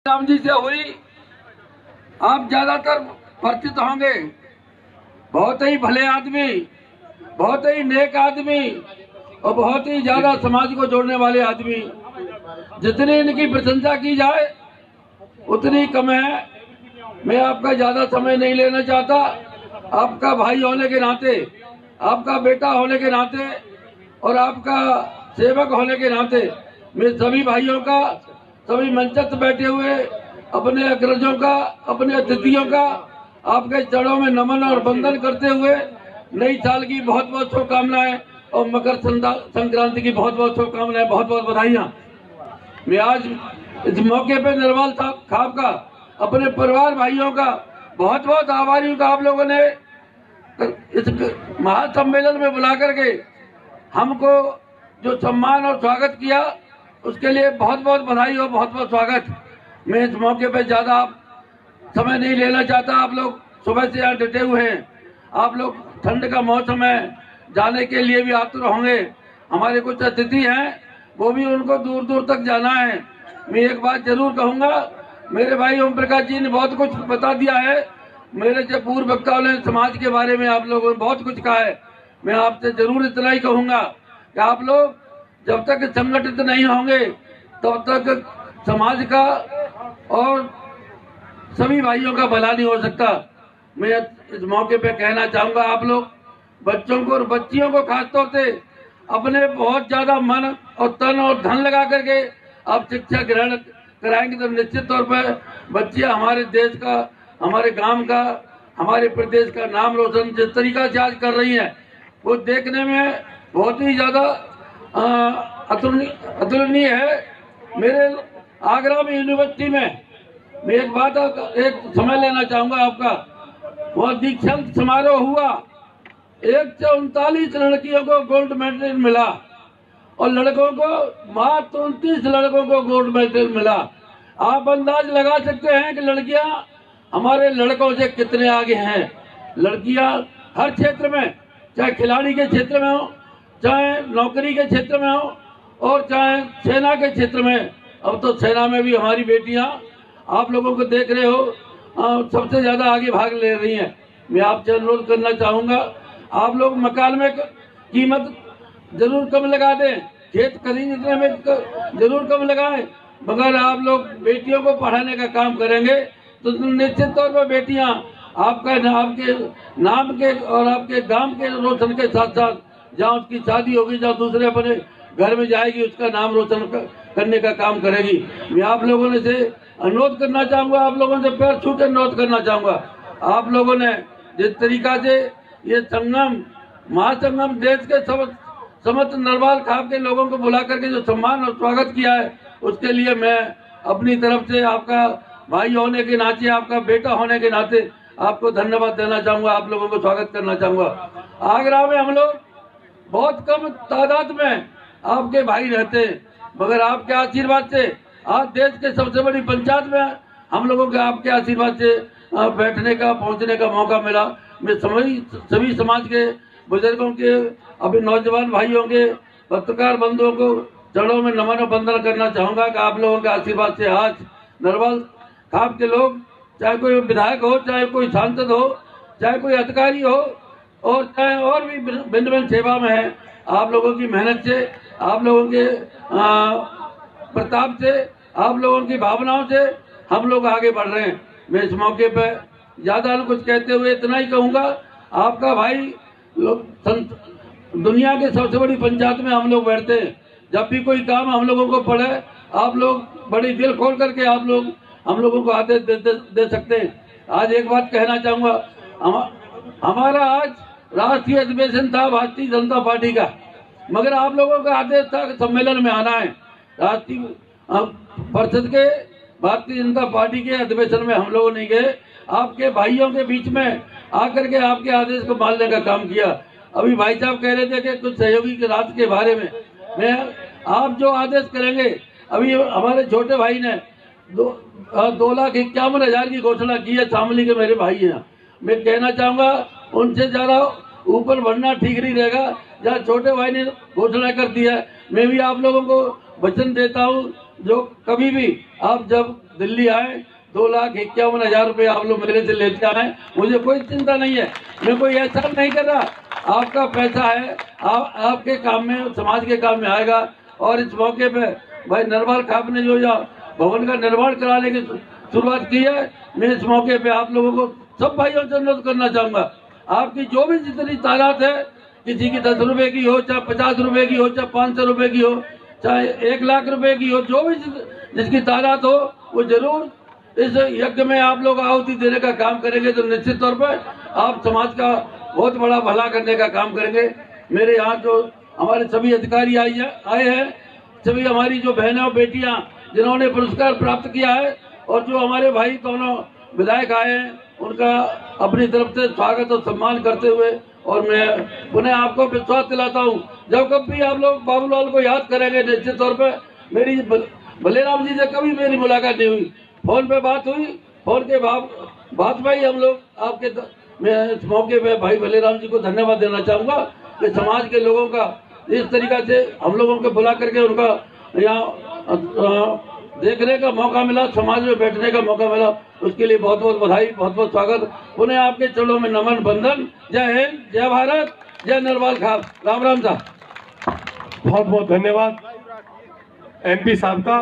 राम जी से हुई, आप ज्यादातर परिचित होंगे। बहुत ही भले आदमी, बहुत ही नेक आदमी और बहुत ही ज्यादा समाज को जोड़ने वाले आदमी। जितनी इनकी प्रशंसा की जाए उतनी कम है। मैं आपका ज्यादा समय नहीं लेना चाहता। आपका भाई होने के नाते, आपका बेटा होने के नाते और आपका सेवक होने के नाते मैं सभी भाइयों का, सभी मंचस्थ बैठे हुए अपने अग्रजों का, अपने अतिथियों का आपके चरणों में नमन और वंदन करते हुए नई साल की बहुत बहुत शुभकामनाएं और मकर संक्रांति की बहुत बहुत शुभकामनाएं, बहुत बहुत बधाइयां। मैं आज इस मौके पे निर्मल खाप का, अपने परिवार भाइयों का बहुत बहुत आभारी हूँ। आप लोगों ने इस महासम्मेलन में बुला करके हमको जो सम्मान और स्वागत किया, उसके लिए बहुत बहुत बधाई और बहुत बहुत स्वागत। मैं इस मौके पे ज्यादा समय नहीं लेना चाहता। आप लोग सुबह से यहाँ डटे हुए हैं। आप लोग ठंड का मौसम है, जाने के लिए भी आतुर होंगे। हमारे कुछ अतिथि हैं, वो भी उनको दूर दूर तक जाना है। मैं एक बात जरूर कहूंगा, मेरे भाई ओम प्रकाश जी ने बहुत कुछ बता दिया है। मेरे से पूर्व वक्ताओं ने समाज के बारे में आप लोगों ने बहुत कुछ कहा है। मैं आपसे जरूर इतना ही कहूंगा कि आप लोग जब तक संगठित नहीं होंगे तब तक समाज का और सभी भाइयों का भला नहीं हो सकता। मैं इस मौके पे कहना चाहूंगा, आप लोग बच्चों को और बच्चियों को खासतौर से अपने बहुत ज्यादा मन और तन और धन लगा करके आप शिक्षा ग्रहण कराएंगे तो निश्चित तौर पर बच्चियां हमारे देश का, हमारे गांव का, हमारे प्रदेश का नाम रोशन जिस तरीका से आज कर रही हैं, वो देखने में बहुत ही ज्यादा अतुलनीय है। मेरे आगरा में यूनिवर्सिटी में मैं एक समय लेना चाहूंगा आपका। वह दीक्षांत समारोह हुआ, 139 लड़कियों को गोल्ड मेडल मिला और लड़कों को मात्र 29 लड़कों को गोल्ड मेडल मिला। आप अंदाज लगा सकते हैं कि लड़कियां हमारे लड़कों से कितने आगे हैं। लड़कियां हर क्षेत्र में, चाहे खिलाड़ी के क्षेत्र में हो, चाहे नौकरी के क्षेत्र में हो और चाहे सेना के क्षेत्र में। अब तो सेना में भी हमारी बेटियां आप लोगों को देख रहे हो, सबसे ज्यादा आगे भाग ले रही हैं। मैं आपसे अनुरोध करना चाहूंगा, आप लोग मकान में कीमत जरूर कम लगा दें, खेत खरीदने में जरूर कम लगाएं, मगर आप लोग बेटियों को पढ़ाने का काम करेंगे तो निश्चित तौर पर बेटियां आपके नाम के और आपके गांव के रोशन के साथ साथ जहाँ उसकी शादी होगी, जहाँ दूसरे अपने घर में जाएगी, उसका नाम रोशन करने का काम करेगी। मैं आप लोगों ने से अनुरोध करना चाहूंगा, आप लोगों से पैर छू के अनुरोध करना चाहूंगा। आप लोगों ने जिस तरीका से ये संगम, महासंगम देश के समस्त नरवाल खाप के लोगों को बुला करके जो सम्मान और स्वागत किया है, उसके लिए मैं अपनी तरफ से आपका भाई होने के नाते, आपका बेटा होने के नाते आपको धन्यवाद देना चाहूंगा। आप लोगों को स्वागत करना चाहूंगा। आगरा में हम लोग बहुत कम तादाद में आपके भाई रहते हैं, मगर आपके आशीर्वाद से आज देश के सबसे बड़ी पंचायत में हम लोगों के आपके आशीर्वाद से बैठने का, पहुंचने का मौका मिला। मैं सभी समाज के बुजुर्गों के, अभी नौजवान भाइयों के, पत्रकार बंधुओं को चरणों में नमन और वंदन करना चाहूंगा कि आप लोगों के आशीर्वाद से आज नरवाल खाप के लोग, चाहे कोई विधायक हो, चाहे कोई सांसद हो, चाहे कोई अधिकारी हो और चाहे और भी भिन्न भिन्न सेवा में है, आप लोगों की मेहनत से, आप लोगों के प्रताप से, आप लोगों की भावनाओं से हम लोग आगे बढ़ रहे हैं। मैं इस मौके पर ज्यादा कुछ कहते हुए इतना ही कहूंगा, आपका भाई दुनिया के सबसे बड़ी पंचायत में हम लोग बैठते हैं। जब भी कोई काम हम लोगों को पड़े, आप लोग बड़ी दिल खोल करके आप लोग हम लोगों को आदेश दे सकते हैं। आज एक बात कहना चाहूंगा, हमारा आज राष्ट्रीय अधिवेशन था भारतीय जनता पार्टी का, मगर आप लोगों का आदेश था कि सम्मेलन में आना है। राष्ट्रीय परिषद के भारतीय जनता पार्टी के अधिवेशन में हम लोगों नहीं गए, आपके भाइयों के बीच में आकर के आपके आदेश को मानने का काम किया। अभी भाई साहब कह रहे थे कि कुछ सहयोगी के रात के बारे में, मैं आप जो आदेश करेंगे, अभी हमारे छोटे भाई ने 2,51,000 की घोषणा की है, शामली के मेरे भाई हैं। मैं कहना चाहूंगा उनसे ज्यादा ऊपर बढ़ना ठीक नहीं रहेगा। जहाँ छोटे भाई ने घोषणा कर दी है, मैं भी आप लोगों को वचन देता हूँ जो कभी भी आप जब दिल्ली आए 2,51,000 रुपये आप लोग मेरे से लेते आए, मुझे कोई चिंता नहीं है, मैं कोई ऐसा नहीं कर रहा। आपका पैसा है, आपके काम में, समाज के काम में आएगा। और इस मौके पे भाई नरवाल खाप ने जो भवन का निर्माण कराने की शुरुआत की है, मैं इस मौके पे आप लोगों को सब भाइयों से अनुरोध करना चाहूंगा, आपकी जो भी जितनी तादाद है, किसी की 10 रुपए की हो, चाहे 50 रुपए की हो, चाहे 500 रुपए की हो, चाहे 1 लाख रुपए की हो, जो भी जिसकी तादाद हो, वो जरूर इस यज्ञ में आप लोग आहुति देने का काम करेंगे तो निश्चित तौर पर आप समाज का बहुत बड़ा भला करने का काम करेंगे। मेरे यहाँ जो हमारे सभी अधिकारी आए हैं, सभी हमारी जो बहनें और बेटियां जिन्होंने पुरस्कार प्राप्त किया है, और जो हमारे भाई दोनों विधायक आए हैं, उनका अपनी तरफ से स्वागत और सम्मान करते हुए, और मैं पुनः आपको विश्वास दिलाता हूँ, जब कभी आप लोग बाबूलाल को याद करेंगे, निश्चित तौर पर मेरी भलेराम जी से कभी मेरी मुलाकात नहीं हुई, फोन पे बात हुई, फोन के बात में ही हम लोग आपके, मैं इस मौके पे भाई भलेराम जी को धन्यवाद देना चाहूँगा कि समाज के लोगों का इस तरीका से हम लोगों को बुला करके उनका यहाँ देखने का मौका मिला, समाज में बैठने का मौका मिला, उसके लिए बहुत बहुत बधाई, बहुत बहुत स्वागत। उन्हें आपके चरणों में नमन बंधन। जय हिंद, जय भारत, जय नरवाल खाप। राम राम साहब। बहुत बहुत धन्यवाद MP साहब का,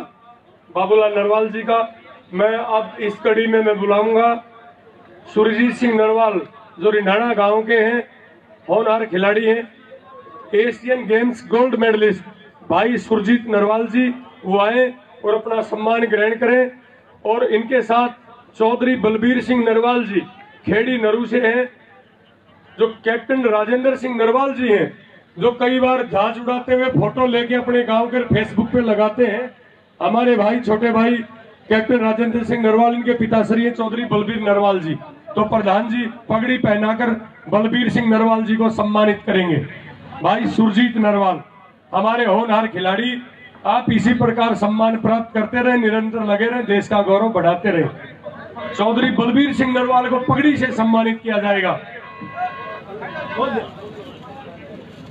बाबूलाल नरवाल जी का। मैं अब इस कड़ी में मैं बुलाऊंगा सुरजीत सिंह नरवाल, जो रिंढाणा गांव के हैं, होनहार खिलाड़ी हैं, एशियन गेम्स गोल्ड मेडलिस्ट भाई सुरजीत नरवाल जी, वो आए और अपना सम्मान ग्रहण करें। और इनके साथ चौधरी बलबीर सिंह नरवाल जी खेड़ी नरू से हैं, जो कैप्टन राजेंद्र सिंह नरवाल जी हैं, जो कई बार जहाज उड़ाते हुए फोटो लेके अपने गांव के फेसबुक पे लगाते हैं। हमारे भाई, छोटे भाई कैप्टन राजेंद्र सिंह नरवाल, इनके पिताश्री हैं चौधरी बलबीर नरवाल जी। तो प्रधान जी पगड़ी पहनाकर बलबीर सिंह नरवाल जी को सम्मानित करेंगे। भाई सुरजीत नरवाल हमारे होनहार खिलाड़ी, आप इसी प्रकार सम्मान प्राप्त करते रहे, निरंतर लगे रहे, देश का गौरव बढ़ाते रहे। चौधरी बलबीर सिंह नरवाल को पगड़ी से सम्मानित किया जाएगा,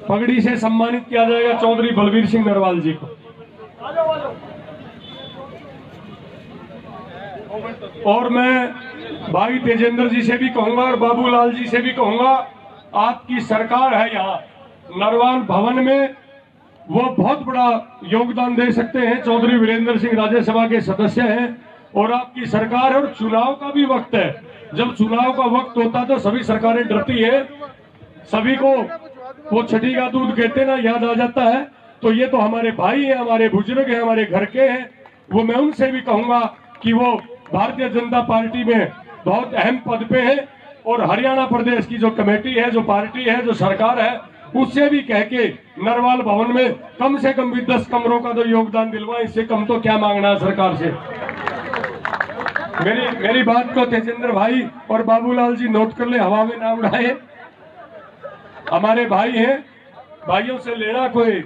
पगड़ी से सम्मानित किया जाएगा चौधरी बलबीर सिंह नरवाल जी को। और मैं भाई तेजेंद्र जी से भी कहूंगा और बाबूलाल जी से भी कहूंगा, आपकी सरकार है यहाँ नरवाल भवन में, वो बहुत बड़ा योगदान दे सकते हैं। चौधरी वीरेंद्र सिंह राज्यसभा के सदस्य हैं और आपकी सरकार है, और चुनाव का भी वक्त है। जब चुनाव का वक्त होता तो सभी सरकारें डरती है, सभी को वो छठी का दूध कहते ना याद आ जाता है। तो ये तो हमारे भाई हैं, हमारे बुजुर्ग हैं, हमारे घर के हैं। वो मैं उनसे भी कहूंगा कि वो भारतीय जनता पार्टी में बहुत अहम पद पे है, और हरियाणा प्रदेश की जो कमेटी है, जो पार्टी है, जो सरकार है, उससे भी कह के नरवाल भवन में कम से कम भी 10 कमरों का तो योगदान दिलवाएं। इससे कम तो क्या मांगना है सरकार से। मेरी बात को तेजेंद्र भाई और बाबूलाल जी नोट कर ले, हवा में ना उड़ाए। हमारे भाई हैं, भाइयों से लेना कोई,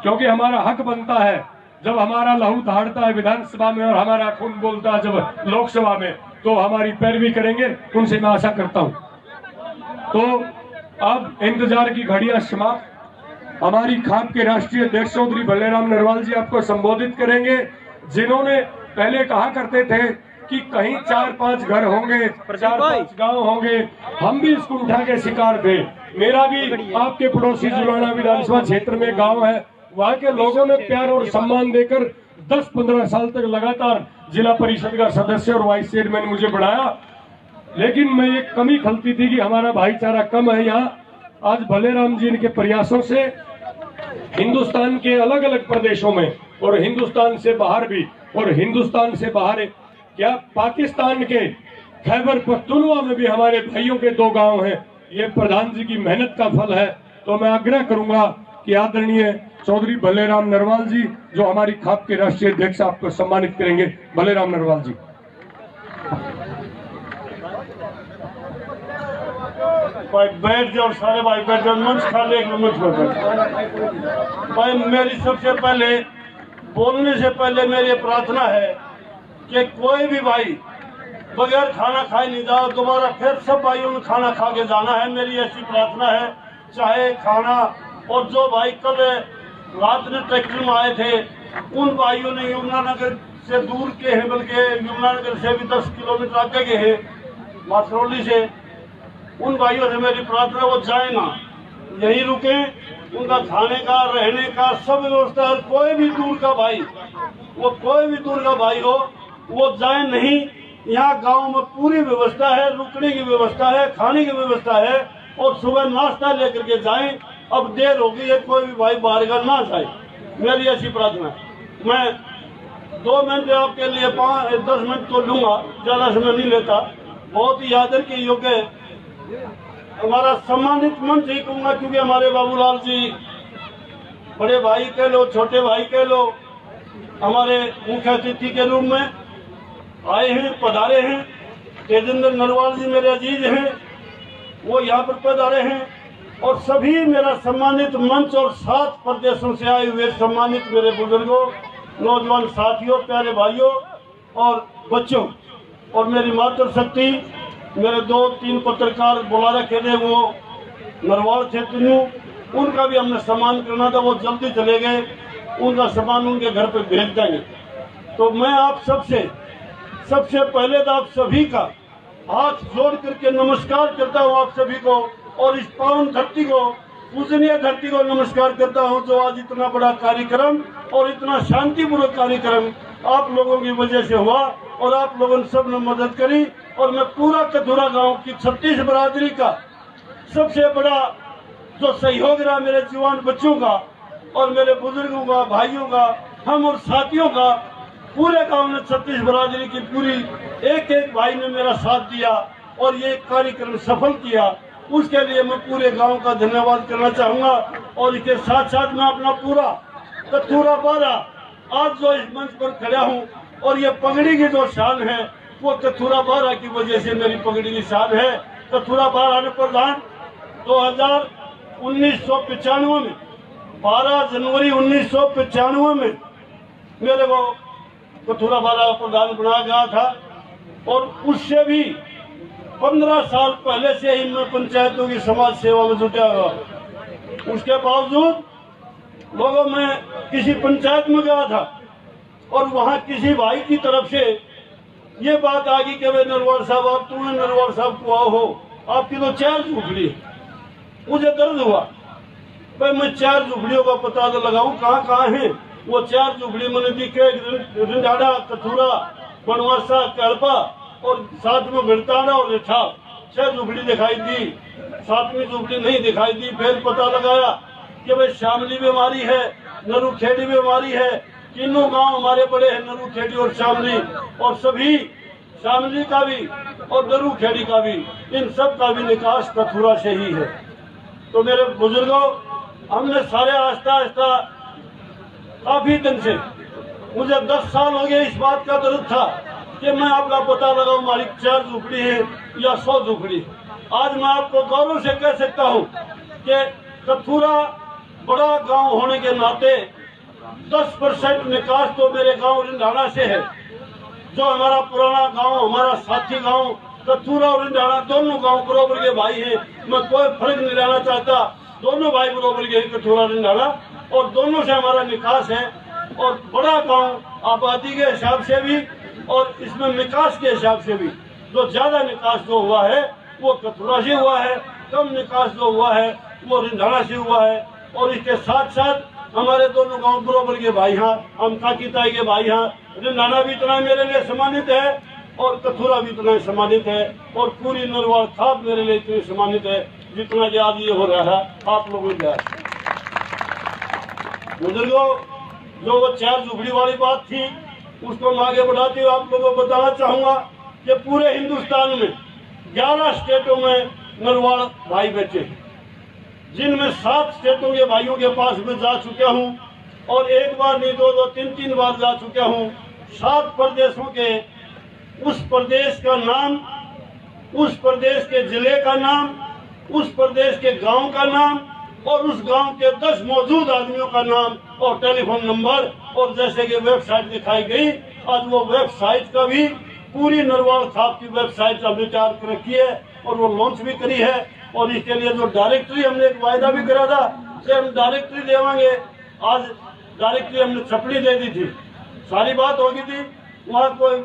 क्योंकि हमारा हक बनता है जब हमारा लहू दहाड़ता है विधानसभा में और हमारा खून बोलता है जब लोकसभा में, तो हमारी पैरवी करेंगे, उनसे मैं आशा करता हूं। तो अब इंतजार की घड़ियां समाप्त। हमारी खाप के राष्ट्रीय अध्यक्ष चौधरी भलेराम नरवाल जी आपको संबोधित करेंगे, जिन्होंने पहले कहा करते थे कि कहीं 4-5 घर होंगे, 4-5 गांव होंगे। हम भी इस कुंठा के शिकार थे। मेरा भी आपके पड़ोसी जुलाना विधानसभा क्षेत्र में गांव है, वहां के लोगों ने प्यार और सम्मान देकर 10-15 साल तक लगातार जिला परिषद का सदस्य और वाइस चेयरमैन मुझे बढ़ाया। लेकिन मैं ये कमी खलती थी कि हमारा भाईचारा कम है यहाँ। आज भलेराम जी के प्रयासों से हिंदुस्तान के अलग अलग प्रदेशों में और हिंदुस्तान से बाहर भी, और हिंदुस्तान से बाहर क्या पाकिस्तान के खैबर पख्तूनख्वा में भी हमारे भाइयों के 2 गांव हैं। ये प्रधान जी की मेहनत का फल है। तो मैं आग्रह करूंगा कि आदरणीय चौधरी भलेराम नरवाल जी, जो हमारी खाप के राष्ट्रीय अध्यक्ष, आपको सम्मानित करेंगे। भलेराम नरवाल जी। भाई बैठ जाओ, सारे भाई बैठ जाओ, मंच खाली, एक मंच पर बैठ। भाई मेरी सबसे पहले बोलने से पहले मेरी प्रार्थना है कि कोई भी भाई बगैर खाना खाए नहीं जाओ, दोबारा फिर सब भाइयों में खाना खा के जाना है। मेरी ऐसी प्रार्थना है, चाहे खाना। और जो भाई कल रात में ट्रैक्टर में आए थे, उन भाइयों ने यमुनानगर से दूर के हैं, बल्कि यमुनानगर से भी 10 किलोमीटर आगे के हैं, माथरौली से, उन भाइयों से मेरी प्रार्थना वो जाए ना, यही रुके, उनका खाने का रहने का सब व्यवस्था है। कोई भी दूर का भाई, वो कोई भी दूर का भाई हो वो जाए नहीं। यहाँ गांव में पूरी व्यवस्था है, रुकने की व्यवस्था है, खाने की व्यवस्था है, और सुबह नाश्ता लेकर के जाएं। अब देर हो गई है, कोई भी भाई बाहर का ना जाए, मेरी ऐसी प्रार्थना है। मैं 2 मिनट आपके लिए 10 मिनट तो लूंगा, ज्यादा समय नहीं लेता। बहुत ही आदर के योग्य हमारा सम्मानित मंच ही कहूंगा, क्योंकि हमारे बाबूलाल जी बड़े भाई कह लो, छोटे भाई कह लो, हमारे मुख्य अतिथि के रूप में आए हैं, पधारे हैं। तेजेंद्र नरवाल जी मेरे अजीज हैं, वो यहाँ पर पधारे हैं, और सभी मेरा सम्मानित मंच और 7 प्रदेशों से आए हुए सम्मानित मेरे बुजुर्गों, नौजवान साथियों, प्यारे भाइयों और बच्चों, और मेरी मातृशक्ति मेरे 2-3 पत्रकार बुला रखे थे, वो नरवाल क्षेत्र में, उनका भी हमने सम्मान करना था, वो जल्दी चले गए, उनका सम्मान उनके घर पे भेज देंगे। तो मैं आप सबसे पहले तो आप सभी का हाथ जोड़ करके नमस्कार करता हूँ आप सभी को, और इस पावन धरती को, पूजनीय धरती को नमस्कार करता हूँ, जो आज इतना बड़ा कार्यक्रम और इतना शांतिपूर्वक कार्यक्रम आप लोगों की वजह से हुआ, और आप लोगों ने सब ने मदद करी। और मैं पूरा कथुरा गांव की 36 बरादरी का सबसे बड़ा जो सहयोग रहा, मेरे जवान बच्चों का और मेरे बुजुर्गों का, भाइयों का, हम और साथियों का, पूरे गांव ने 36 बरादरी की पूरी एक भाई ने मेरा साथ दिया और ये कार्यक्रम सफल किया। उसके लिए मैं पूरे गांव का धन्यवाद करना चाहूंगा। और इसके साथ साथ मैं अपना पूरा कथुरा बारा आज जो इस मंच पर खड़ा हूं, और ये पगड़ी की जो शान है वो कथुरा बारा की वजह से मेरी पगड़ी की शान है। कथुरा बारा ने प्रधान 1995 में 12 जनवरी 1995 में मेरे को कथुरा बारा प्रधान बनाया गया था, और उससे भी 15 साल पहले से ही मैं पंचायतों की समाज सेवा में जुटा हुआ। उसके बावजूद लोगों में किसी पंचायत में गया था और वहां किसी भाई की तरफ से ये बात आ गई कि भाई नरवाल साहब, आप तुमने नरवाल साहब को आओ हो, आपकी तो 4 झुपड़ी। मुझे दर्द हुआ, भाई मैं 4 झुपड़ियों का पता तो लगाऊं, कहाँ है वो 4 झुपड़ी। मैंने दिखे रिंडाड़ा, कथुरा, बनवासा, कल्पा और साथ में भिड़ताड़ा और रिठा, 6 झुपड़ी दिखाई दी, 7वीं झुपड़ी नहीं दिखाई दी। फिर पता लगाया कि भाई शामली बीमारी है, नरू खेड़ी बीमारी है। तीनों गांव हमारे बड़े हैं, नरू खेड़ी और शामली, और सभी शामली का भी और नरू खेड़ी का भी, इन सब का भी निकास कथुरा से ही है। तो मेरे बुजुर्गों, हमने सारे आस्ता काफी दिन से, मुझे 10 साल हो गए इस बात का दर्द था कि मैं आपका पता लगाऊं हमारी 4 झुपड़ी है या 100 झुपड़ी। आज मैं आपको गौरव से कह सकता हूं कि कथुरा बड़ा गांव होने के नाते 10% निकास तो मेरे गांव रिंडाड़ा से है। जो हमारा पुराना गांव, हमारा साथी गांव कथुरा और रिंडाड़ा दोनों गांव बराबर के भाई हैं। मैं कोई फर्क नहीं लाना चाहता, दोनों भाई बराबर के कथुरा रिंडाड़ा, और दोनों से हमारा निकास है। और बड़ा गांव आबादी के हिसाब से भी और इसमें निकास के हिसाब से भी जो ज्यादा निकास जो हुआ है वो कथुरा से हुआ है, कम निकास जो हुआ है वो रिंडाड़ा से हुआ है। और इसके साथ साथ हमारे दोनों गांव बराबर के भाई हैं, हम काकीताई के भाई हैं। रिंडाड़ा भी इतना मेरे लिए सम्मानित है और कथुरा भी इतना सम्मानित है, और पूरी नरवाल खाप मेरे लिए इतनी सम्मानित है जितना कि आज ये हो रहा है आप लोगों का। बुजुर्गों, जो वो 4 झुपड़ी वाली बात थी उसको मैं आगे बढ़ाते हुए आप लोगों को बताना चाहूंगा कि पूरे हिंदुस्तान में 11 स्टेटों में नरवाल भाई बैठे हैं, जिनमें 7 स्टेटों के भाइयों के पास में जा चुका हूं, और 1 बार नहीं 2, 3 बार जा चुका हूं। 7 प्रदेशों के, उस प्रदेश का नाम, उस प्रदेश के जिले का नाम, उस प्रदेश के गांव का नाम और उस गांव के 10 मौजूद आदमियों का नाम और टेलीफोन नंबर, और जैसे कि वेबसाइट दिखाई गई, आज वो वेबसाइट का भी पूरी नरवाल खाप की वेबसाइट हमने तैयार कर रखी है और वो लॉन्च भी करी है। और इसके लिए जो डायरेक्टरी हमने एक वायदा भी करा था कि हम डायरेक्टरी देवांगे, आज डायरेक्टली हमने छपड़ी दे दी थी, सारी बात हो गई थी। वहाँ कोई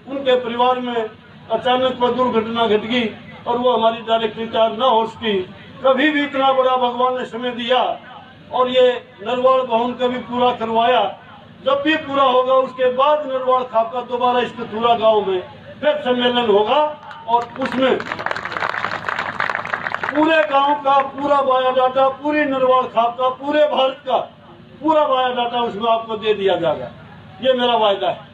उनके परिवार में अचानक कोई दुर्घटना घट गई और वो हमारी डायरेक्टरी तैयार न हो सकी। कभी भी इतना बड़ा भगवान ने समय दिया और ये नरवाड़ भवन का भी पूरा करवाया। जब भी पूरा होगा उसके बाद नरवाड़ खाप का दोबारा इस कथूरा गाँव में फिर सम्मेलन होगा और उसमें पूरे गांव का पूरा बायोडाटा, पूरी नरवाड़ खाप का, पूरे भारत का पूरा बायोडाटा उसमें आपको दे दिया जाएगा। ये मेरा वायदा है।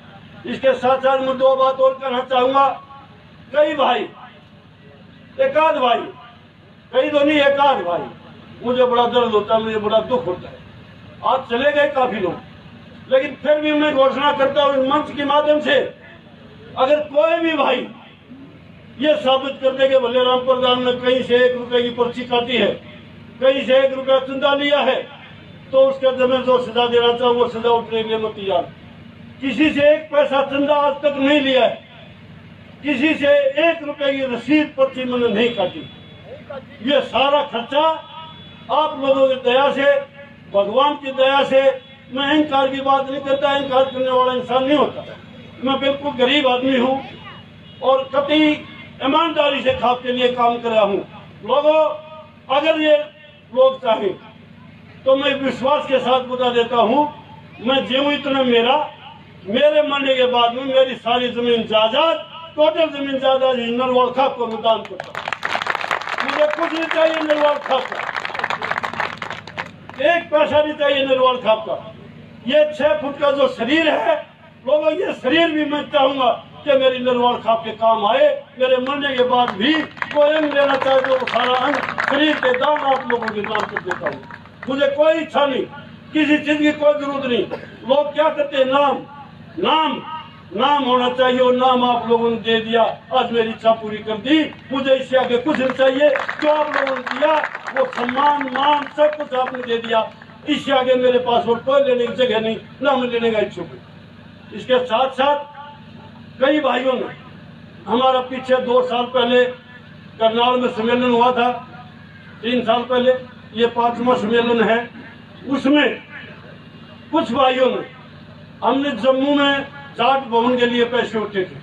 इसके साथ साथ मैं दो बात और कहना चाहूंगा। कई भाई, एकाध भाई, कई तो नहीं एकाध भाई, मुझे बड़ा दर्द होता है, मुझे बड़ा दुख होता है। आज चले गए काफी लोग, लेकिन फिर भी मैं घोषणा करता हूँ इस मंच के माध्यम से, अगर कोई भी भाई ये साबित कर दे कि भलेराम प्रधान ने कहीं से 1 रुपए की पर्ची काटी है, कहीं से 1 रुपया चंदा लिया है, तो उसके जमे जो सजा देना चाहूँ वो सजा उठने के लिए मैं तैयार। किसी से 1 पैसा चंदा आज तक नहीं लिया है, किसी से 1 रुपए की रसीद पर्ची मैंने नहीं काटी। ये सारा खर्चा आप लोगों की दया से, भगवान की दया से। मैं अहंकार की बात नहीं करता, अहंकार करने वाला इंसान नहीं होता। मैं बिल्कुल गरीब आदमी हूँ और कतई ईमानदारी से खाप के लिए काम कर रहा हूँ। लोगों, अगर ये लोग चाहें तो मैं विश्वास के साथ बता देता हूँ, मैं जीऊँ इतना मेरे मरने के बाद में मेरी सारी जमीन जायदाद, टोटल जमीन जायदाद नरवाड़ खाप को दान करता हूँ। मुझे कुछ नहीं चाहिए नरवाड़ खाप का, 1 पैसा नहीं चाहिए नरवाड़ खाप का। ये 6 फुट का जो शरीर है लोगों, ये शरीर भी मैं चाहूंगा कि मेरी नरवाड़ खाप के काम आए। मेरे मरने के बाद भी कोई अंग लेना चाहे तो सारा अंग शरीर के दान आप लोगों के दान कर देता हूँ। मुझे कोई इच्छा नहीं, किसी चीज की कोई जरूरत नहीं। लोग क्या करते हैं, नाम नाम नाम होना चाहिए और नाम आप लोगों ने दे दिया। आज मेरी इच्छा पूरी कर दी, मुझे इससे आगे कुछ नहीं चाहिए। जो आप लोगों ने दिया वो सम्मान, मान, सब कुछ आपने दे दिया। इससे आगे मेरे पास और कोई लेने की जगह नहीं, ना मैं लेने का इच्छुक हूँ। इसके साथ साथ कई भाइयों ने हमारा पीछे 2 साल पहले करनाल में सम्मेलन हुआ था, 3 साल पहले, ये 5वां सम्मेलन है। उसमें कुछ भाइयों ने, हमने जम्मू में जाट भवन के लिए पैसे उठे थे,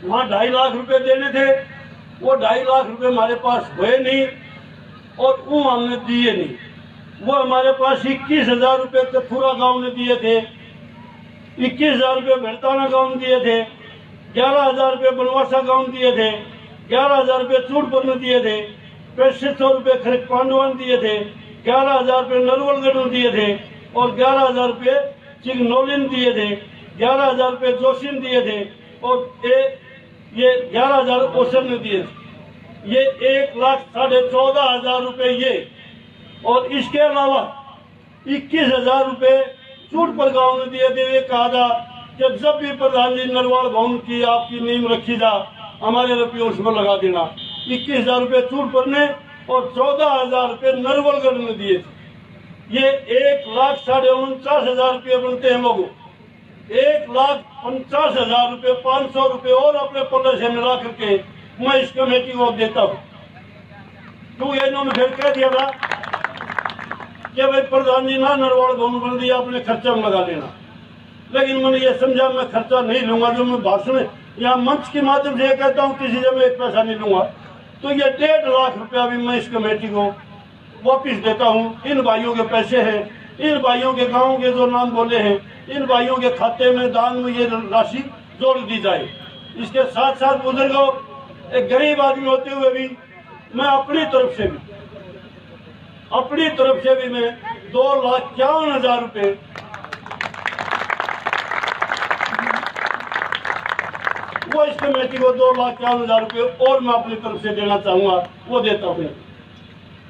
वहाँ 2.5 लाख रुपए देने थे। वो 2.5 लाख रुपए हमारे पास हुए नहीं और वो हमने दिए नहीं। वो हमारे पास 21,000 रुपए कथूरा गांव ने दिए थे, 21,000 रुपए भरताना गांव ने दिए थे, 11,000 रुपए बनवासा गांव ने दिए थे, 11,000 रुपए चूड़पुर में दिए थे, 6500 रुपए खरक पांडवा ने दिए थे, 11,000 रुपए नरवलगढ़ में दिए थे और 11,000 रुपए चिगनौली ने दिए थे, 11,000 रुपए जोशी ने दिए थे और ये 11,000 ओसर ने दिए थे। ये 1,14,500 रुपए ये, और इसके अलावा 21,000 रुपए चूड़पुर गांव ने दिए थे। ये कहा था कि जब भी प्रधान जी नरवाड़ भवन की आपकी नींव रखी जा, हमारे रुपये उसमें लगा देना। 21,000 रुपए चूड़पुर ने और 14,000 रुपए नरवलगढ़ में दिए थे। ये 1,49,500 रुपये बनते हैं लोगों। 1,50,000 रुपये, 500 रुपये और अपने पल्ले से मिला करके मैं इस कमेटी को देता हूँ। तो इन्होंने फिर कह दिया था कि भाई प्रधान जी ना नरवाड़ भवन बन दिया, अपने खर्चा में लगा लेना। लेकिन मैंने ये समझा मैं खर्चा नहीं लूंगा। जो मैं भाषण या मंच के माध्यम से कहता हूँ किसी से मैं 1 पैसा नहीं लूंगा, तो ये 1.5 लाख रुपया भी मैं इस कमेटी को वापिस देता हूँ। इन भाइयों के पैसे हैं, इन भाइयों के गाँव के जो नाम बोले हैं, इन भाइयों के खाते में दान में ये राशि जोड़ दी जाए। इसके साथ साथ बुजुर्गों, एक गरीब आदमी होते हुए भी मैं अपनी तरफ से भी मैं 2,51,000 रुपये वो इस कमेटी को 2,51,000 रुपये और मैं अपनी तरफ से देना चाहूंगा, वो देता हूँ।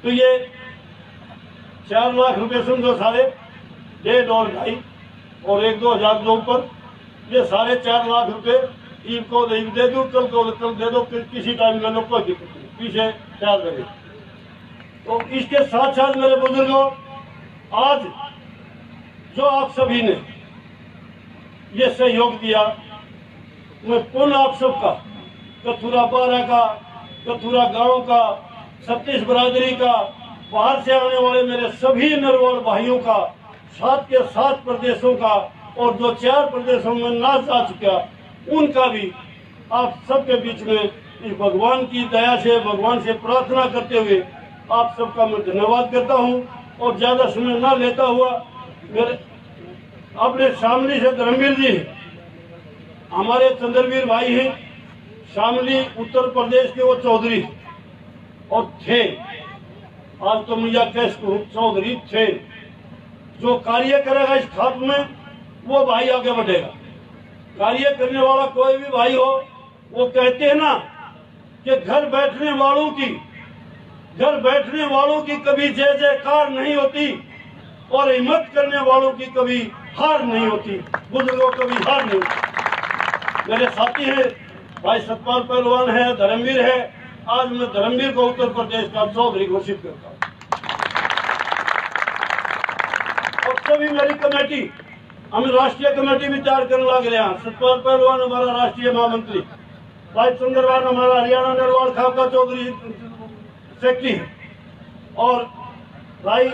तो ये 4 लाख रुपए समझो सारे, 1.5 और 2.5 और 1-2 हज़ार जो ऊपर, ये सारे 4 लाख रुपए ईद को दे दो, कल दे दो, किसी टाइम ले लो, कोई दिक्कत नहीं, पीछे ख्याल रहे। तो इसके साथ साथ मेरे बुजुर्गों, आज जो आप सभी ने ये सहयोग दिया, मैं पुनः आप सबका, कथूरा पारा का, कथूरा गांव का, सतीश बरादरी का, बाहर से आने वाले मेरे सभी नरवाड़ भाइयों का 7 के 7 प्रदेशों का और जो 4 प्रदेशों में ना जा चुका उनका भी आप सबके बीच में इस भगवान की दया से, भगवान से प्रार्थना करते हुए आप सबका मैं धन्यवाद करता हूं। और ज्यादा समय ना लेता हुआ मेरे अपने शामली से धर्मवीर जी हमारे चंद्रवीर भाई हैं, शामली उत्तर प्रदेश के वो चौधरी और थे, आज तो मुझे कैसे चौधरी थे। जो कार्य करेगा इस खाप में वो भाई आगे बढ़ेगा। कार्य करने वाला कोई भी भाई हो, वो कहते हैं ना कि घर बैठने वालों की कभी जय जयकार नहीं होती और हिम्मत करने वालों की कभी हार नहीं होती, बुजुर्गों कभी हार नहीं होती। मेरे साथी हैं भाई सतपाल पहलवान है, धर्मवीर है। आज मैं धर्मवीर को उत्तर प्रदेश का चौधरी घोषित करता हूँ। और सभी मेरी कमेटी, हम राष्ट्रीय कमेटी भी तैयार करने लग रहे हैं। सतपाल पहलवान हमारा राष्ट्रीय महामंत्री, भाई चंद्रवान हमारा हरियाणा नरवाल खापका चौधरी सेक्रेटरी है, और भाई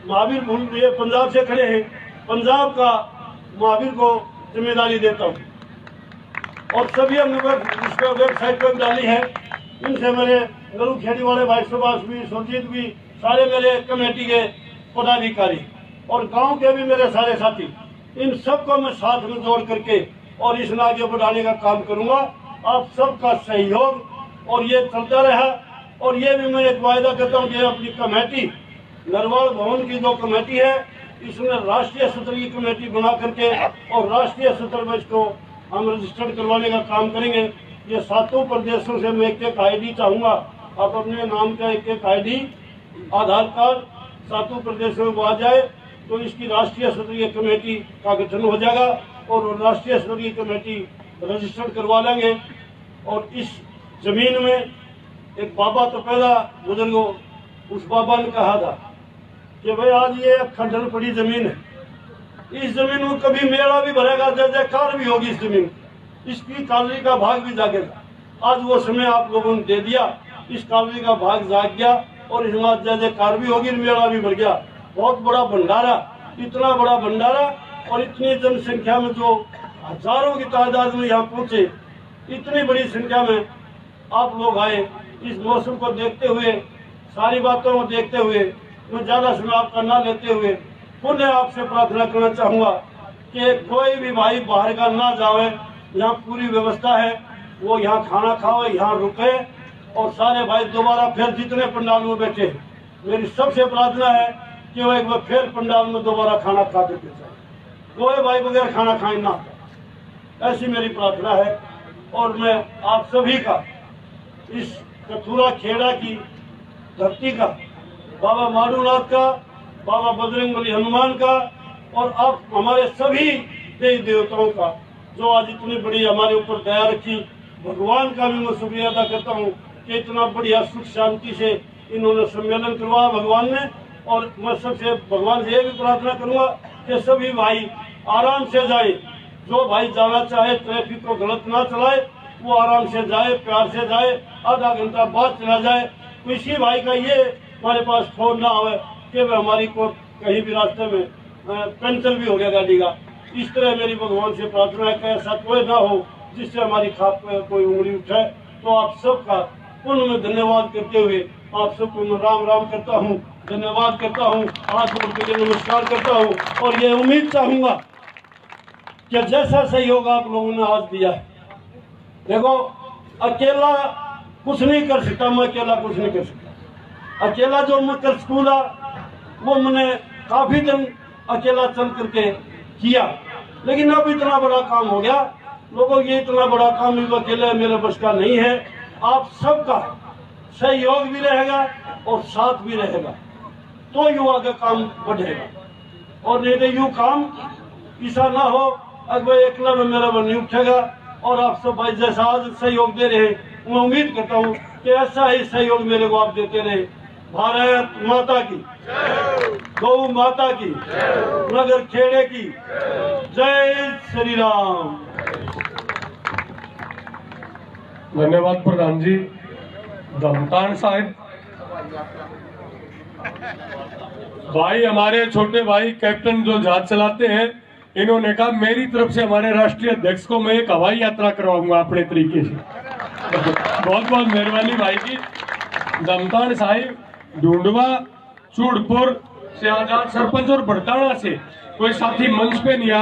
महावीर ये पंजाब से खड़े हैं, पंजाब का महावीर को जिम्मेदारी देता हूँ। और सभी हमने वेबसाइट पर डाली है। इनसे मेरे गरु खेड़ी वाले भाई सुभाष भी, सुरजीत भी, सारे मेरे कमेटी के पदाधिकारी और गांव के भी मेरे सारे साथी, इन सबको मैं साथ में जोड़ करके और इस आगे बढ़ाने का काम करूंगा। आप सबका सहयोग और ये चलता रहा। और ये भी मैं एक वायदा करता हूँ कि अपनी कमेटी नरवाल भवन की जो कमेटी है, इसमें राष्ट्रीय स्तर की कमेटी बना करके और राष्ट्रीय स्तर पर इसको हम रजिस्टर्ड करवाने का काम करेंगे। ये 7 प्रदेशों से मैं एक ID चाहूंगा। आप अपने नाम का एक ID आधार कार्ड 7 प्रदेशों में आ जाए तो इसकी राष्ट्रीय स्तरीय कमेटी का गठन हो जाएगा और राष्ट्रीय स्तरीय कमेटी रजिस्टर्ड करवा लेंगे। और इस जमीन में एक बाबा तो पहला बुजुर्गों, उस बाबा ने कहा था कि भाई आज ये खंडन पड़ी जमीन है, इस जमीन में कभी मेला भी भरेगा, जय जयकार भी होगी इस जमीन, इसकी कालरी का भाग भी जागेगा। आज वो समय आप लोगों ने दे दिया, इस कालरी का भाग जाग गया और इसमें जय जयकार भी होगी, मेला भी भर गया। बहुत बड़ा भंडारा, इतना बड़ा भंडारा और इतनी जनसंख्या में जो हजारों की तादाद में यहाँ पहुंचे, इतनी बड़ी संख्या में आप लोग आए। इस मौसम को देखते हुए, सारी बातों को देखते हुए, मैं ज्यादा समय आपका ना लेते हुए पुनः आपसे प्रार्थना करना चाहूंगा कि कोई भी भाई बाहर का ना जावे। यहाँ पूरी व्यवस्था है, वो यहाँ खाना खाओ, यहाँ रुके और सारे भाई दोबारा फिर जितने पंडाल में बैठे, मेरी सबसे प्रार्थना है कि वो एक बार फिर पंडाल में दोबारा खाना खा करके जाए, कोई भाई बगैर खाना खाए ना, ऐसी मेरी प्रार्थना है। और मैं आप सभी का इस कथुरा खेड़ा की धरती का, बाबा मारूनाथ का, बाबा बजरंगबली हनुमान का और आप हमारे सभी देवी देवताओं का जो आज इतनी बड़ी हमारे ऊपर दया रखी, भगवान का भी मैं शुक्रिया अदा करता हूँ कि इतना बढ़िया सुख शांति से इन्होंने सम्मेलन करवाया भगवान ने। और मैं सबसे भगवान से ये भी प्रार्थना करूंगा कि सभी भाई आराम से जाए, जो भाई जाना चाहे ट्रैफिक को गलत ना चलाए, वो आराम से जाए, प्यार से जाए, आधा घंटा बाद चला जाए। किसी भाई का ये हमारे पास फोन ना आवे कि हमारी को कहीं भी रास्ते में पंचर भी हो गया गाड़ी का। इस तरह मेरी भगवान से प्रार्थना है कि ऐसा कोई ना हो जिससे हमारी खाप पर कोई उंगली उठाए। तो आप सबका पुनः मैं धन्यवाद करते हुए आप सबको मैं राम राम करता हूँ, धन्यवाद करता हूँ, हाथ जोड़ के नमस्कार करता हूँ। और ये उम्मीद चाहूंगा कि जैसा सहयोग आप लोगों ने आज दिया है, देखो अकेला कुछ नहीं कर सकता, मैं अकेला कुछ नहीं कर सकता। अकेला जो मैं कर सकूंगा वो मैंने काफी दिन अकेला चल करके किया, लेकिन अब इतना बड़ा काम हो गया लोगों, ये इतना बड़ा काम भी अकेले मेरे बस का नहीं है। आप सबका सहयोग भी रहेगा और साथ भी रहेगा तो युवा का काम बढ़ेगा। और नहीं तो यूं काम ऐसा ना हो अगर एकला में मेरा बन नहीं उठेगा। और आप सब भाई जैसा आज सहयोग दे रहे हैं, मैं उम्मीद करता हूँ कि ऐसा ही सहयोग मेरे को आप देते रहे। भारत माता की, गौ माता की, नगर खेड़े की जय श्री राम। धन्यवाद प्रधान जी। धमतान साहिब भाई हमारे छोटे भाई कैप्टन जो जहाज चलाते हैं, इन्होंने कहा मेरी तरफ से हमारे राष्ट्रीय अध्यक्ष को मैं एक हवाई यात्रा करवाऊंगा अपने तरीके से। बहुत बहुत मेहरबानी भाई की। दमतान साहिब, ढूंढवा, चूड़पुर से आजाद सरपंच और बड़ताना से कोई साथी मंच पे नहीं आ